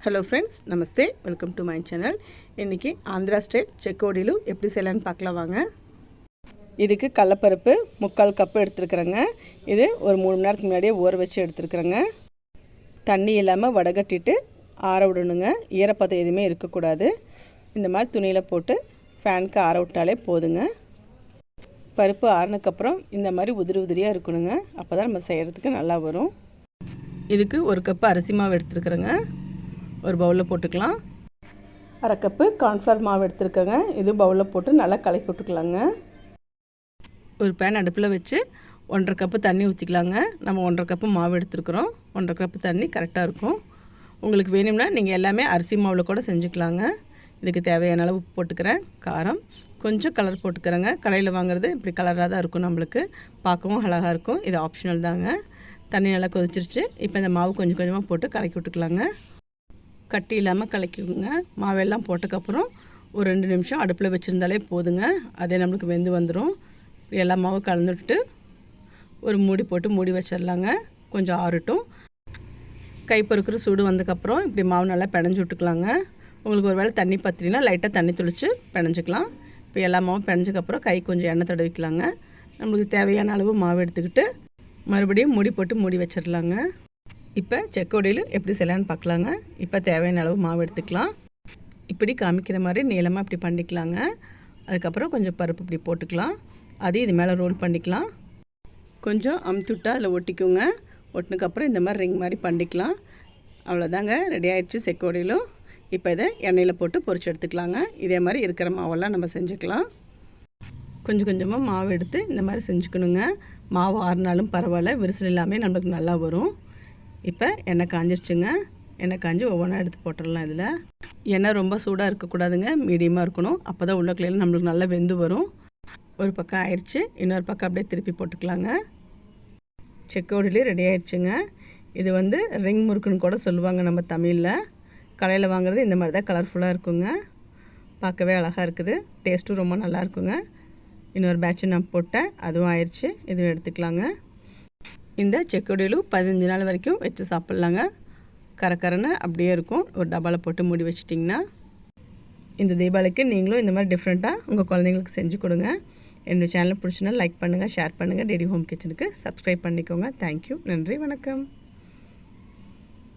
Hello friends, Namaste. Welcome to my channel. இன்றைக்கி Andhra state செக்கோடிலு எப்படி செய்யலான்னு பார்க்கலாம் வாங்க. இதுக்கு கடலப்பருப்பு 3/4 கப்பு எடுத்துருக்குறேங்க. இது ஒரு 3 மணி நேரத்துக்கு முன்னாடியே ஊற வச்சு எடுத்துருக்குறேங்க. தண்ணி இல்லாமல் வடகட்டிட்டு ஆற விடணுங்க. ஈரப்பதம் எதுவுமே இருக்கக்கூடாது. இந்த மாதிரி துணியில் போட்டு ஃபேனுக்கு ஆற விட்டாலே போதுங்க. பருப்பு ஆறினதுக்கப்புறம் இந்த மாதிரி உதிரியாக இருக்கணுங்க. அப்போ தான் நம்ம செய்கிறதுக்கு நல்லா வரும். இதுக்கு 1 கப்பு அரிசி மாவு எடுத்துருக்குறேங்க. ஒரு பவுலில் போட்டுக்கலாம். 1/2 கப்பு கார்ன்ஃப்ளவர் மாவு எடுத்துருக்கேங்க. இது பவுலில் போட்டு நல்லா கலக்கி விட்டுக்கலாங்க. ஒரு பேன் அடுப்பில் வச்சு 1/2 கப்பு தண்ணி ஊற்றிக்கலாங்க. நம்ம 1/2 கப்பு மாவு எடுத்துருக்குறோம். 1/2 கப்பு தண்ணி கரெக்டாக இருக்கும். உங்களுக்கு வேணும்னா நீங்கள் எல்லாமே அரிசி மாவில் கூட செஞ்சுக்கலாங்க. இதுக்கு தேவையான அளவு உப்பு போட்டுக்கிறேன். காரம் கொஞ்சம் கலர் போட்டுக்கிறேங்க. கடையில் வாங்குறது இப்படி கலராக தான் இருக்கும். நம்மளுக்கு பார்க்கவும் அழகாக இருக்கும். இது ஆப்ஷனல் தாங்க. தண்ணி நல்லா கொதிச்சிருச்சு. இப்போ இந்த மாவு கொஞ்சம் கொஞ்சமாக போட்டு கலக்கி விட்டுக்கலாங்க. கட்டி இல்லாமல் கலக்கிக்குங்க. மாவெல்லாம் போட்டதுக்கப்புறம் ஒரு 2 நிமிஷம் அடுப்பில் வச்சுருந்தாலே போதுங்க. அதே நம்மளுக்கு வெந்து வந்துடும். எல்லா மாவும் கலந்துட்டு ஒரு மூடி போட்டு மூடி வச்சிடலாங்க. கொஞ்சம் ஆறட்டும். கை பொறுக்கிற சூடு வந்ததுக்கப்புறம் இப்படி மாவு நல்லா பிணைஞ்சி விட்டுக்கலாங்க. உங்களுக்கு ஒரு வேளை தண்ணி பற்றினா லைட்டாக தண்ணி தெளித்து பிணைஞ்சிக்கலாம். இப்போ எல்லா மாவும் பிணைஞ்சதுக்கப்புறம் கை கொஞ்சம் எண்ணெய் தடவிக்கலாங்க. நம்மளுக்கு தேவையான அளவு மாவு எடுத்துக்கிட்டு மறுபடியும் மூடி போட்டு மூடி வச்சிடலாங்க. இப்போ செக்கோடியில் எப்படி செய்யலான்னு பார்க்கலாங்க. இப்போ தேவையான அளவு மாவு எடுத்துக்கலாம். இப்படி காமிக்கிற மாதிரி நீளமாக இப்படி பண்ணிக்கலாங்க. அதுக்கப்புறம் கொஞ்சம் பருப்பு இப்படி போட்டுக்கலாம். அதையும் இது மேலே ரோல் பண்ணிக்கலாம். கொஞ்சம் அமுத்துட்டா அதில் ஒட்டிக்குங்க. ஒட்டினதுக்கப்புறம் இந்த மாதிரி ரிங் மாதிரி பண்ணிக்கலாம். அவ்வளோதாங்க, ரெடி ஆகிடுச்சு செக்கோடியிலும். இப்போ இதை எண்ணெயில் போட்டு பொரிச்சு எடுத்துக்கலாங்க. இதே மாதிரி இருக்கிற மாவெல்லாம் நம்ம செஞ்சுக்கலாம். கொஞ்சம் கொஞ்சமாக மாவு எடுத்து இந்த மாதிரி செஞ்சுக்கணுங்க. மாவு ஆறுனாலும் பரவாயில்ல, விரிசல் இல்லாமல் நம்மளுக்கு நல்லா வரும். இப்போ எண்ணெய் காஞ்சிருச்சுங்க. எண்ணெய் காஞ்சி ஒவ்வொன்றா எடுத்து போட்டுடலாம். இதில் எண்ணெய் ரொம்ப சூடாக இருக்கக்கூடாதுங்க, மீடியமாக இருக்கணும். அப்போ தான் உள்ளக்குள்ளையில் நம்மளுக்கு நல்லா வெந்து வரும். ஒரு பக்கம் ஆயிடுச்சு, இன்னொரு பக்கம் அப்படியே திருப்பி போட்டுக்கலாங்க. செக்கோடிலே ரெடி ஆயிடுச்சுங்க. இது ரிங் முறுக்குன்னு கூட சொல்லுவாங்க நம்ம தமிழில். கடையில் வாங்குறது இந்த மாதிரி தான் கலர்ஃபுல்லாக இருக்குங்க. பார்க்கவே அழகாக இருக்குது. டேஸ்ட்டும் ரொம்ப நல்லா இருக்குங்க. இன்னொரு பேட்சு நான் போட்டேன், அதுவும் ஆயிடுச்சு. இதுவும் எடுத்துக்கலாங்க. இந்த செக்கோடிலு 15 நாள் வரைக்கும் வச்சு சாப்பிட்லாங்க. கரக்கரன்னு அப்படியே இருக்கும். ஒரு டப்பாவில் போட்டு மூடி வச்சிட்டிங்கன்னா. இந்த தீபாவளிக்கு நீங்களும் இந்த மாதிரி டிஃப்ரெண்ட்டாக உங்கள் குழந்தைங்களுக்கு செஞ்சு கொடுங்க. என்னோடய சேனலை பிடிச்சினா லைக் பண்ணுங்கள், ஷேர் பண்ணுங்கள். டெய்லி ஹோம் கிச்சனுக்கு சப்ஸ்கிரைப் பண்ணிக்கோங்க. தேங்க்யூ. நன்றி, வணக்கம்.